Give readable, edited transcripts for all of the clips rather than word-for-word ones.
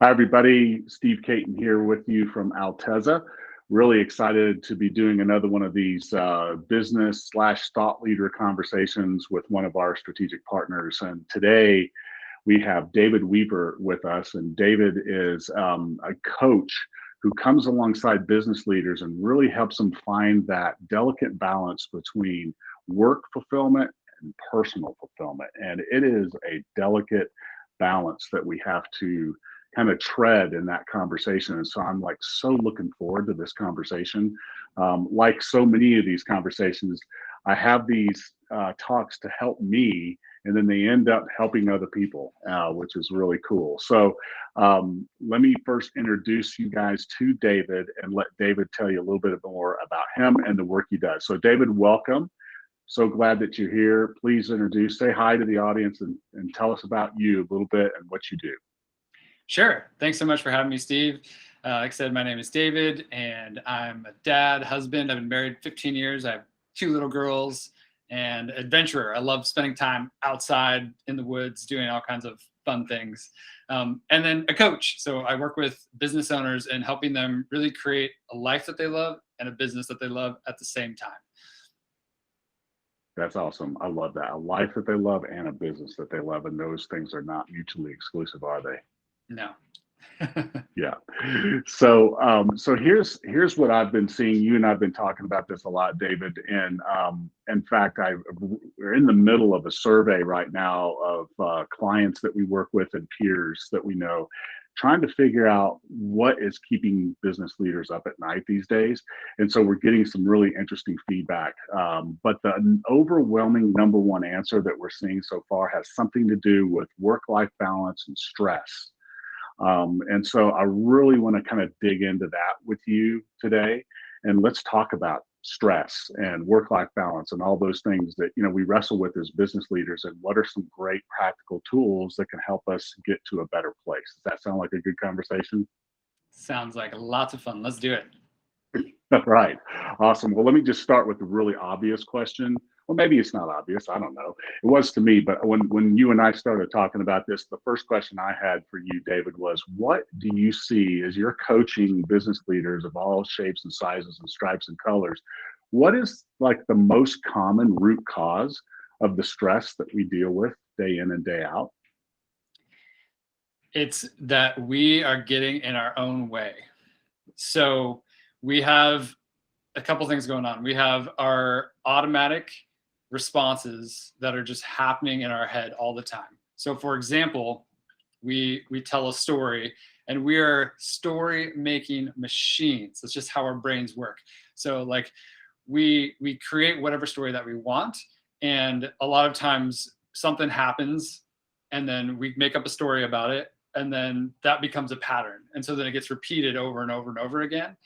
Hi, everybody. Steve Caton here with you from Alteza. Really excited to be doing another one of these business slash thought leader conversations with one of our strategic partners. And today we have David Weaver with us. And David is a coach who comes alongside business leaders and really helps them find that delicate balance between work fulfillment and personal fulfillment. And it is a delicate balance that we have to kind of tread in that conversation. And so I'm like so looking forward to this conversation. Like so many of these conversations, I have these talks to help me, and then they end up helping other people, which is really cool. So let me first introduce you guys to David and let David tell you a little bit more about him and the work he does. So, David, welcome. So glad that you're here. Please say hi to the audience and tell us about you a little bit and what you do. Sure. Thanks so much for having me, Steve. Like I said, my name is David, and I'm a dad, husband. I've been married 15 years. I have two little girls, and adventurer. I love spending time outside in the woods, doing all kinds of fun things. And then a coach. So I work with business owners and helping them really create a life that they love and a business that they love at the same time. That's awesome. I love that. A life that they love and a business that they love. And those things are not mutually exclusive, are they? No. Yeah. So here's what I've been seeing. You and I've been talking about this a lot, David. And in fact, we're in the middle of a survey right now of clients that we work with and peers that we know, trying to figure out what is keeping business leaders up at night these days. And so we're getting some really interesting feedback. But the overwhelming number one answer that we're seeing so far has something to do with work-life balance and stress. And so I really want to kind of dig into that with you today. And let's talk about stress and work life balance and all those things that we wrestle with as business leaders, and what are some great practical tools that can help us get to a better place. Does that sound like a good conversation? Sounds like lots of fun. Let's do it. Right. Awesome. Well, let me just start with the really obvious question. Well, maybe it's not obvious. I don't know. It was to me, but when you and I started talking about this, the first question I had for you, David, was what do you see as you're coaching business leaders of all shapes and sizes and stripes and colors? What is like the most common root cause of the stress that we deal with day in and day out? It's that we are getting in our own way. So we have a couple things going on. We have our automatic responses that are just happening in our head all the time. So for example, we tell a story, and we are story making machines. That's just how our brains work. So like we create whatever story that we want, and a lot of times something happens, and then we make up a story about it, and then that becomes a pattern, and so then it gets repeated over and over and over again.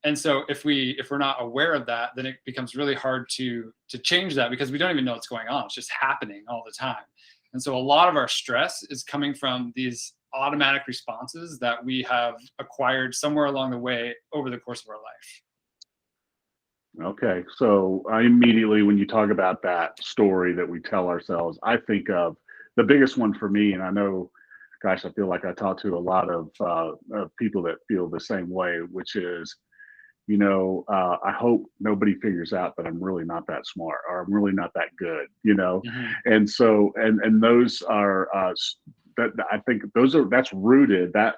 And so if we're not aware of that, then it becomes really hard to change that, because we don't even know what's going on. It's just happening all the time. And so a lot of our stress is coming from these automatic responses that we have acquired somewhere along the way over the course of our life. Okay, so I immediately, when you talk about that story that we tell ourselves, I think of the biggest one for me, and I know, gosh, I feel like I talk to a lot of people that feel the same way, which is, I hope nobody figures out that I'm really not that smart or I'm really not that good. Mhm. And so, and those are that I think that's rooted that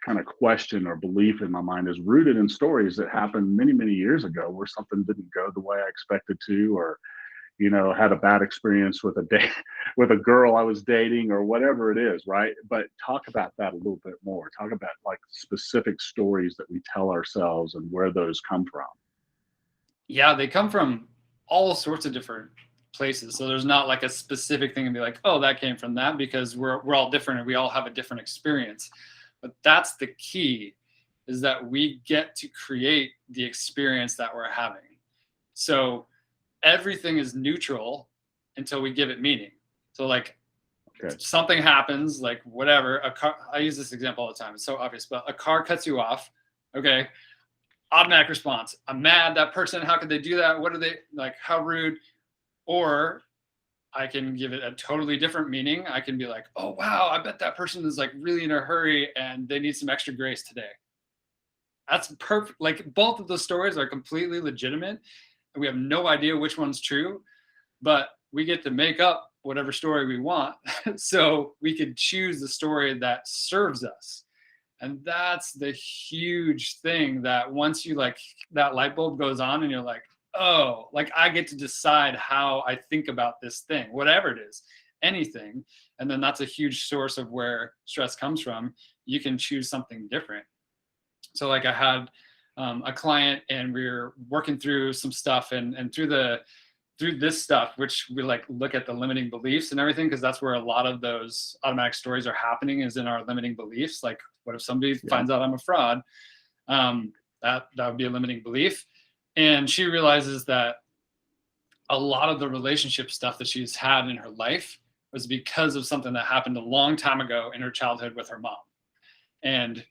kind of question or belief in my mind is rooted in stories that happened many, many years ago where something didn't go the way I expected to, or had a bad experience with a date with a girl I was dating or whatever it is, right? But talk about that a little bit more. Talk about like specific stories that we tell ourselves and where those come from. Yeah, they come from all sorts of different places. So there's not like a specific thing and be like, oh, that came from that, because we're all different and we all have a different experience. But that's the key, is that we get to create the experience that we're having. So everything is neutral until we give it meaning. So like Okay. something happens, like whatever, a car, I use this example all the time. It's so obvious, but a car cuts you off. Okay. Automatic response. I'm mad. That person, how could they do that? What are they like? How rude? Or I can give it a totally different meaning. I can be like, oh wow, I bet that person is like really in a hurry and they need some extra grace today. That's perfect. Like both of the stories are completely legitimate. And we have no idea which one's true, but we get to make up whatever story we want. So we could choose the story that serves us. And that's the huge thing, that once you like that light bulb goes on and you're like, oh, like I get to decide how I think about this thing, whatever it is, anything. And then that's a huge source of where stress comes from. You can choose something different. So like I had a client and we were working through some stuff, and through this stuff, which we like look at the limiting beliefs and everything, because that's where a lot of those automatic stories are happening, is in our limiting beliefs. Like, what if somebody finds out I'm a fraud? That would be a limiting belief. And she realizes that a lot of the relationship stuff that she's had in her life was because of something that happened a long time ago in her childhood with her mom. And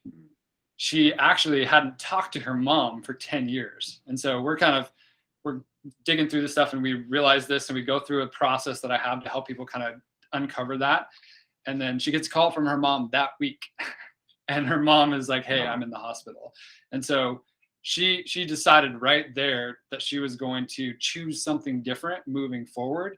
she actually hadn't talked to her mom for 10 years. And so we're digging through this stuff, and we realize this, and we go through a process that I have to help people kind of uncover that. And then she gets a call from her mom that week. And her mom is like, hey, I'm in the hospital. And so she decided right there that she was going to choose something different moving forward.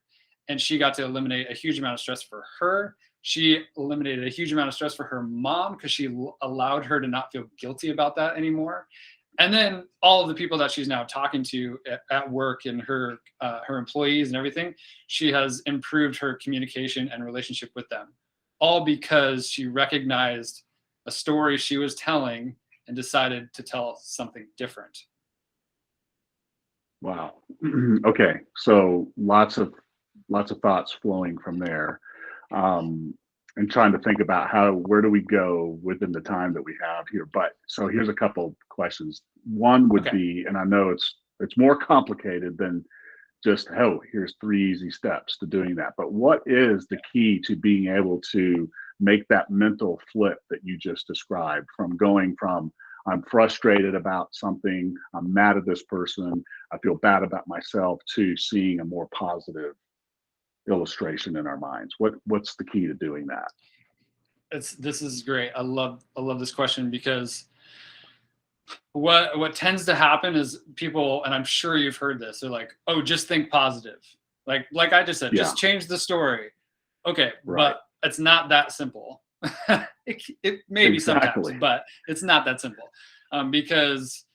And she got to eliminate a huge amount of stress for her. She eliminated a huge amount of stress for her mom, because she allowed her to not feel guilty about that anymore. And then all of the people that she's now talking to at work, and her employees and everything, she has improved her communication and relationship with them, all because she recognized a story she was telling and decided to tell something different. Wow. Okay. So lots of thoughts flowing from there. And trying to think about where do we go within the time that we have here. But so here's a couple questions. One would be, and I know it's more complicated than just, oh, here's 3 easy steps to doing that. But what is the key to being able to make that mental flip that you just described, from going from I'm frustrated about something, I'm mad at this person, I feel bad about myself, to seeing a more positive illustration in our minds? What's the key to doing that? This is great. I love this question, because what tends to happen is people, and I'm sure you've heard this, they're like, oh, just think positive. Like I just said, Yeah. just change the story. Okay, Right. but it's not that simple. It may be sometimes, but it's not that simple. Because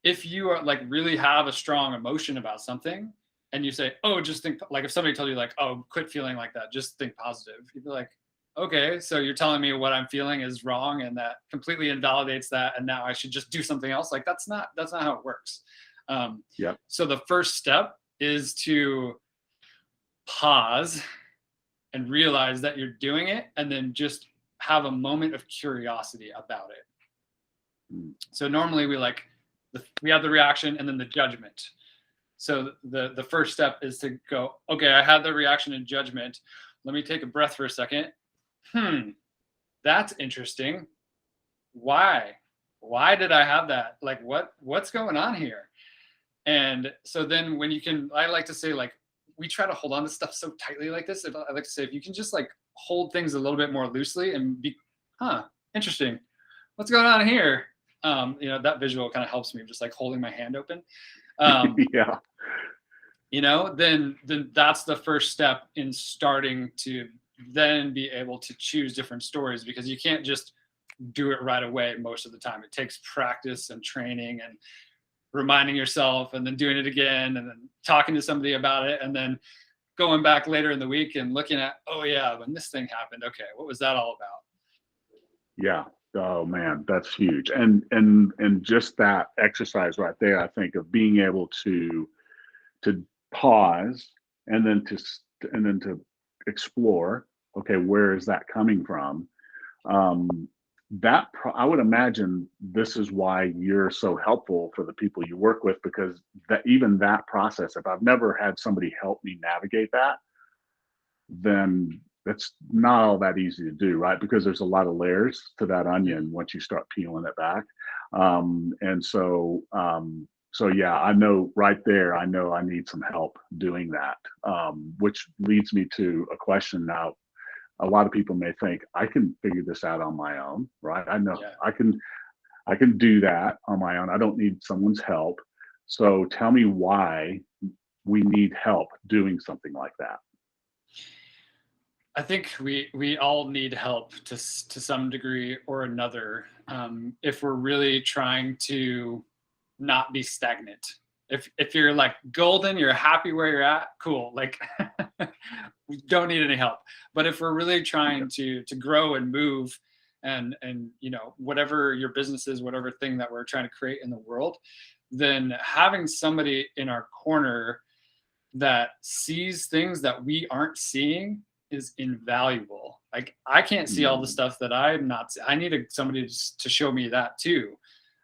if you are like really have a strong emotion about something, and you say, oh, just think, like if somebody told you like, oh, quit feeling like that, just think positive, you'd be like, okay, so you're telling me what I'm feeling is wrong, and that completely invalidates that, and now I should just do something else. Like that's not how it works. Yep. So the first step is to pause and realize that you're doing it, and then just have a moment of curiosity about it. So normally we have the reaction and then the judgment. So the first step is to go, okay, I had the reaction and judgment. Let me take a breath for a second. That's interesting. Why did I have that? Like what's going on here? And so then I like to say, like, we try to hold on to stuff so tightly like this. I like to say, if you can just like hold things a little bit more loosely and be, interesting. What's going on here? That visual kind of helps me, just like holding my hand open. Yeah. Then that's the first step in starting to then be able to choose different stories, because you can't just do it right away most of the time. It takes practice and training and reminding yourself, and then doing it again, and then talking to somebody about it, and then going back later in the week and looking at, oh yeah, when this thing happened, okay, what was that all about? Yeah. Oh man, that's huge. And just that exercise right there, I think, of being able to pause, and then to explore, okay, where is that coming from? I would imagine this is why you're so helpful for the people you work with, because that process, if I've never had somebody help me navigate that, then that's not all that easy to do, right? Because there's a lot of layers to that onion once you start peeling it back. And so So yeah, I know right there, I know I need some help doing that. Which leads me to a question now. A lot of people may think I can figure this out on my own, right? I know Yeah. I can do that on my own. I don't need someone's help. So tell me why we need help doing something like that. I think we all need help to some degree or another, if we're really trying to not be stagnant. If you're like golden, you're happy where you're at, cool. Like we don't need any help. But if we're really Yeah. trying to grow and move, and whatever your business is, whatever thing that we're trying to create in the world, then having somebody in our corner that sees things that we aren't seeing is invaluable. Like I can't see all the Mm, stuff that I'm not. I need somebody to show me that too.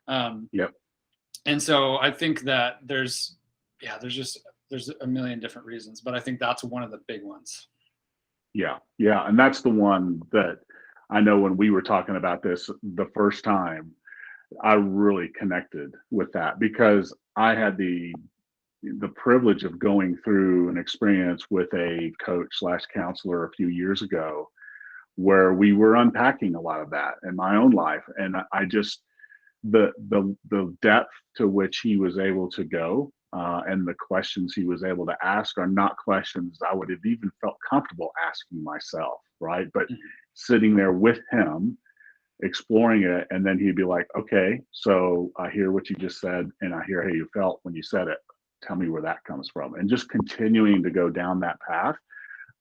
Um, yep. and so I think that yeah, there's a million different reasons, but I think that's one of the big ones. Yeah. Yeah. And that's the one that I know when we were talking about this the first time, I really connected with that because I had the privilege of going through an experience with a coach slash counselor a few years ago where we were unpacking a lot of that in my own life. And I just the depth to which he was able to go, and the questions he was able to ask are not questions I would have even felt comfortable asking myself, right? But Mhm. sitting there with him, exploring it, and then he'd be like, "Okay, so I hear what you just said, and I hear how you felt when you said it. Tell me where that comes from," and just continuing to go down that path.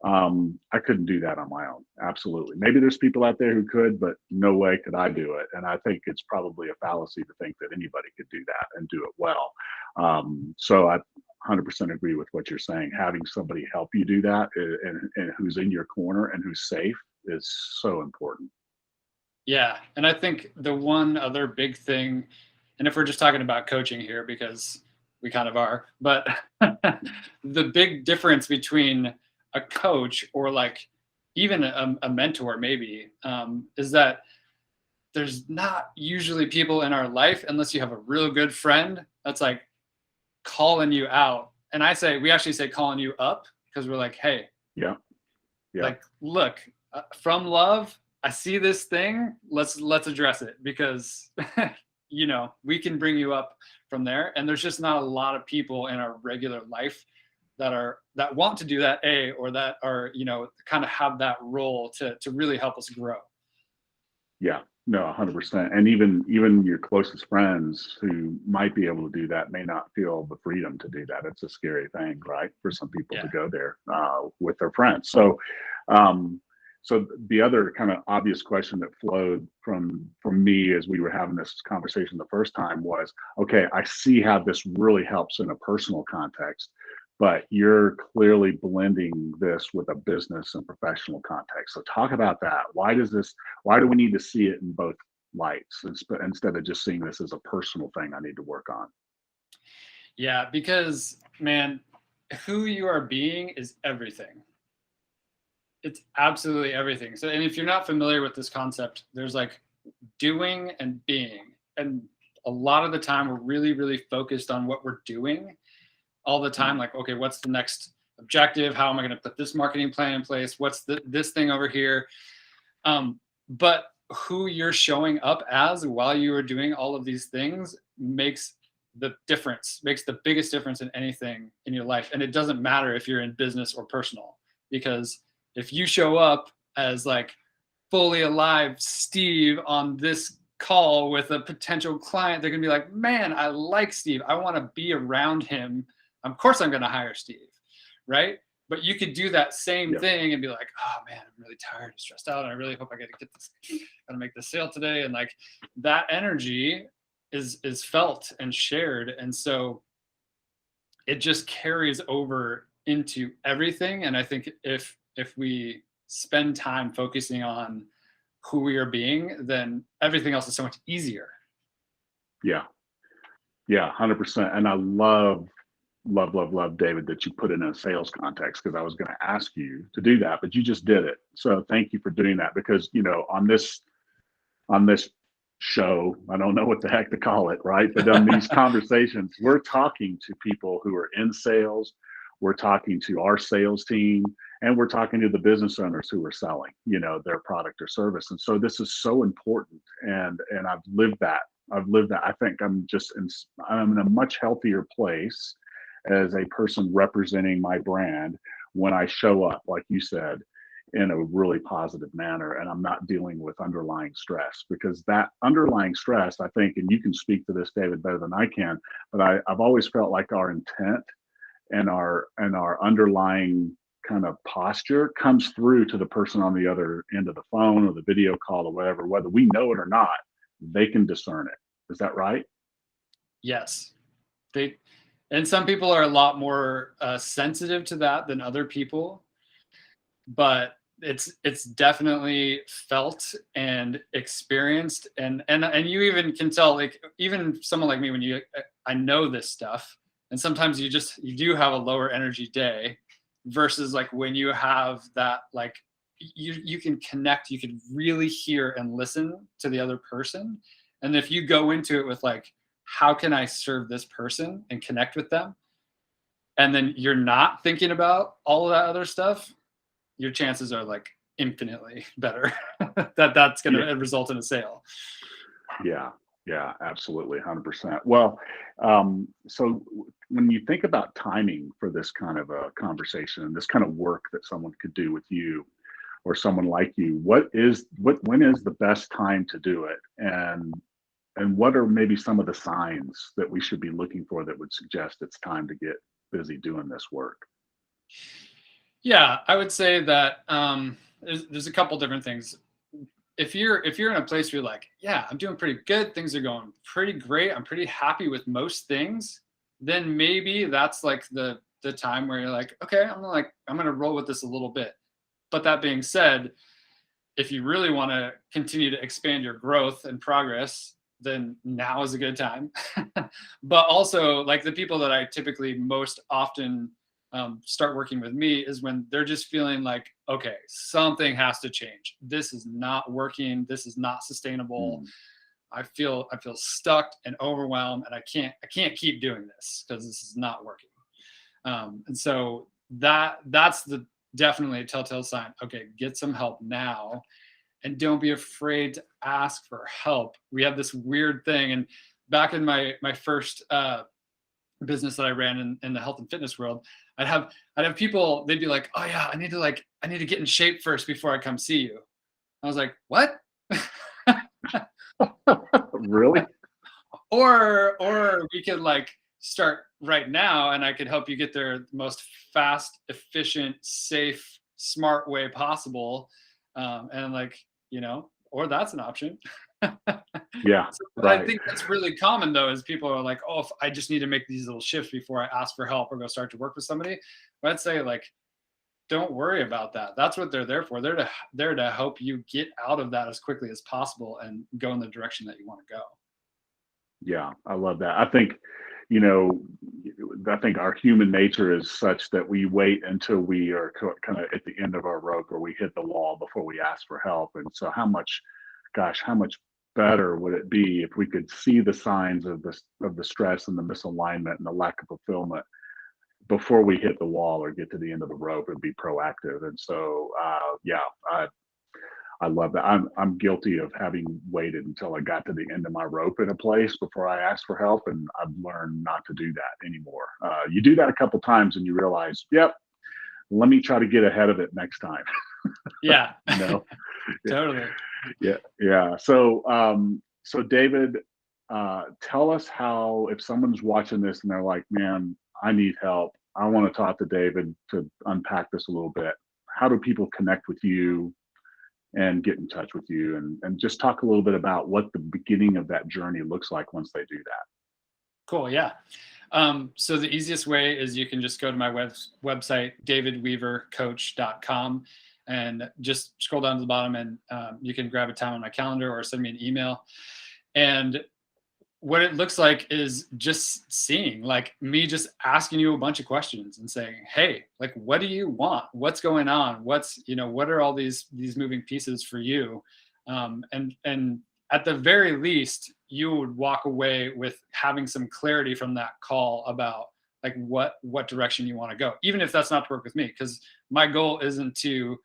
I couldn't do that on my own. Absolutely. Maybe there's people out there who could, but no way could I do it. And I think it's probably a fallacy to think that anybody could do that and do it well. So I 100% agree with what you're saying. Having somebody help you do that, and who's in your corner and who's safe is so important. Yeah, and I think the one other big thing, and if we're just talking about coaching here, because we kind of are, but the big difference between a coach or like even a mentor, maybe, is that there's not usually people in our life, unless you have a real good friend that's like calling you out. And we actually say calling you up because we're like, hey, Yeah. Yeah. like look, from love, I see this thing, let's address it, because we can bring you up from there, and there's just not a lot of people in our regular life that want to do that, or that are kind of have that role to really help us grow. Yeah, no, 100%. And even your closest friends who might be able to do that may not feel the freedom to do that. It's a scary thing, right, for some people to Yeah. go there with their friends. Um, so the other kind of obvious question that flowed from me as we were having this conversation the first time was, okay, I see how this really helps in a personal context, but you're clearly blending this with a business and professional context. So talk about that. Why do we need to see it in both lights instead of just seeing this as a personal thing I need to work on? Yeah, because man, who you are being is everything. It's absolutely everything. So, and if you're not familiar with this concept, there's like doing and being. And a lot of the time, we're really, really focused on what we're doing all the time. Mhm. Like, okay, what's the next objective? How am I going to put this marketing plan in place? What's this thing over here? But who you're showing up as while you are doing all of these things makes the difference, makes the biggest difference in anything in your life. And it doesn't matter if you're in business or personal, because if you show up as like fully alive Steve on this call with a potential client, they're going to be like, man, I like Steve. I want to be around him. Of course, I'm going to hire Steve. Right. But you could do that same Yeah. and be like, oh man, I'm really tired and stressed out. And I really hope I get to get this, gotta make this sale today. And like that energy is felt and shared. And so it just carries over into everything. And I think if we spend time focusing on who we are being, then everything else is so much easier. Yeah. Yeah. 100%. And I love, David, that you put it in a sales context because I was going to ask you to do that, but you just did it. So thank you for doing that because, on this show. I don't know what the heck to call it, right? But on these conversations, we're talking to people who are in sales, we're talking to our sales team, and we're talking to the business owners who are selling, their product or service. And so this is so important. And I've lived that. I've lived that. I think I'm in a much healthier place as a person representing my brand when I show up, like you said, in a really positive manner, and I'm not dealing with underlying stress, because that underlying stress, I think, and you can speak to this, David, better than I can, but I've always felt like our intent and our underlying kind of posture comes through to the person on the other end of the phone or the video call or whatever, whether we know it or not, they can discern it. Is that right? Yes. And some people are a lot more sensitive to that than other people, but it's definitely felt and experienced, and you even can tell, like, even someone like me, when I know this stuff, and sometimes you do have a lower energy day, versus like when you have that, like, you can connect, you can really hear and listen to the other person. And if you go into it with like, how can I serve this person and connect with them, and then you're not thinking about all of that other stuff, your chances are like infinitely better that's going to result in a sale. Yeah, absolutely, 100%. Well, so when you think about timing for this kind of a conversation and this kind of work that someone could do with you or someone like you, when is the best time to do it, and what are maybe some of the signs that we should be looking for that would suggest it's time to get busy doing this work? Yeah, I would say that there's a couple different things. If you're in a place where you're like, yeah, I'm doing pretty good, things are going pretty great, I'm pretty happy with most things, then maybe that's like the time where you're like, okay, I'm gonna roll with this a little bit. But that being said, if you really want to continue to expand your growth and progress, then now is a good time. But also, like, the people that I typically most often start working with me is when they're just feeling like, okay, something has to change. This is not working. This is not sustainable. I feel stuck and overwhelmed, and I can't keep doing this because this is not working. And so that's definitely a telltale sign. Okay, get some help now, and don't be afraid to ask for help. We have this weird thing, and back in my first business that I ran in the health and fitness world, I'd have people, they'd be like, oh yeah, I need to get in shape first before I come see you. I was like, what? Really? Or we could like start right now, and I could help you get there the most fast, efficient, safe, smart way possible. And like, or that's an option. Yeah, So right. I think that's really common though, is people are like, oh, if I just need to make these little shifts before I ask for help or go start to work with somebody. But I'd say, like, don't worry about that. That's what they're there for. They're there to help you get out of that as quickly as possible and go in the direction that you want to go. Yeah, I love that. You know, I think our human nature is such that we wait until we are kind of at the end of our rope or we hit the wall before we ask for help. And so, how much better would it be if we could see the signs of the stress and the misalignment and the lack of fulfillment before we hit the wall or get to the end of the rope and be proactive. And so, yeah, I love that. I'm guilty of having waited until I got to the end of my rope in a place before I asked for help, and I've learned not to do that anymore. You do that a couple times, and you realize, yep, let me try to get ahead of it next time. Yeah. No, Totally. yeah. So David, tell us how, if someone's watching this and they're like, man, I need help. I want to talk to David to unpack this a little bit. How do people connect with you and get in touch with you, and just talk a little bit about what the beginning of that journey looks like once they do that? Cool. Yeah. So the easiest way is you can just go to my website, davidweavercoach.com, and just scroll down to the bottom, and you can grab a time on my calendar or send me an email. And what it looks like is just seeing, like, me just asking you a bunch of questions and saying, hey, like, what do you want? What's going on? What are all these moving pieces for you? And at the very least, you would walk away with having some clarity from that call about like what direction you want to go, even if that's not to work with me, because my goal isn't to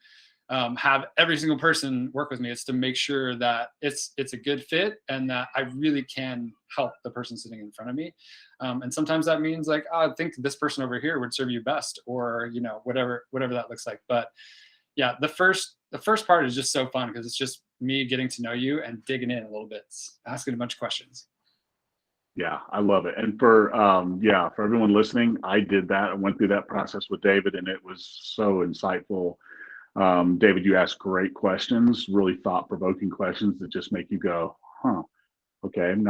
have every single person work with me. It's to make sure that it's a good fit and that I really can help the person sitting in front of me. And sometimes that means like, oh, I think this person over here would serve you best, or whatever that looks like. But yeah, the first part is just so fun because it's just me getting to know you and digging in a little bit, asking a bunch of questions. Yeah, I love it. And for everyone listening, I did that. I went through that process with David, and it was so insightful. David, you asked great questions, really thought-provoking questions that just make you go, huh, okay, I'm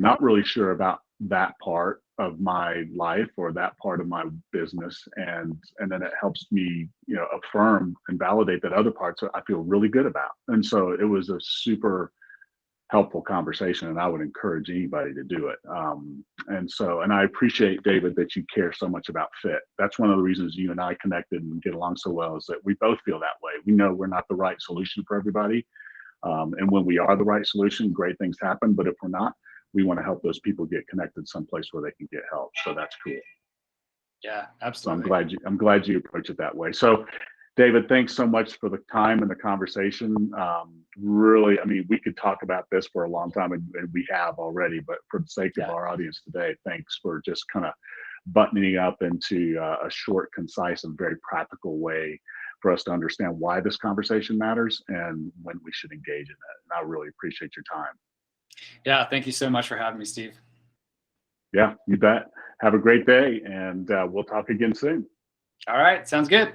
not really sure about that part of my life or that part of my business. And then it helps me, affirm and validate that other parts I feel really good about. And so it was a super helpful conversation, and I would encourage anybody to do it. And I appreciate, David, that you care so much about fit. That's one of the reasons you and I connected and get along so well, is that we both feel that way. We know we're not the right solution for everybody, and when we are the right solution, great things happen. But if we're not, we want to help those people get connected someplace where they can get help. So that's cool. Yeah, So I'm absolutely. glad you approach it that way. So David, thanks so much for the time and the conversation. Really, I mean, we could talk about this for a long time, and we have already, but for the sake of Yeah. our audience today, thanks for just kind of buttoning up into a short, concise, and very practical way for us to understand why this conversation matters and when we should engage in it. And I really appreciate your time. Yeah. Thank you so much for having me, Steve. Yeah, you bet. Have a great day, and we'll talk again soon. All right. Sounds good.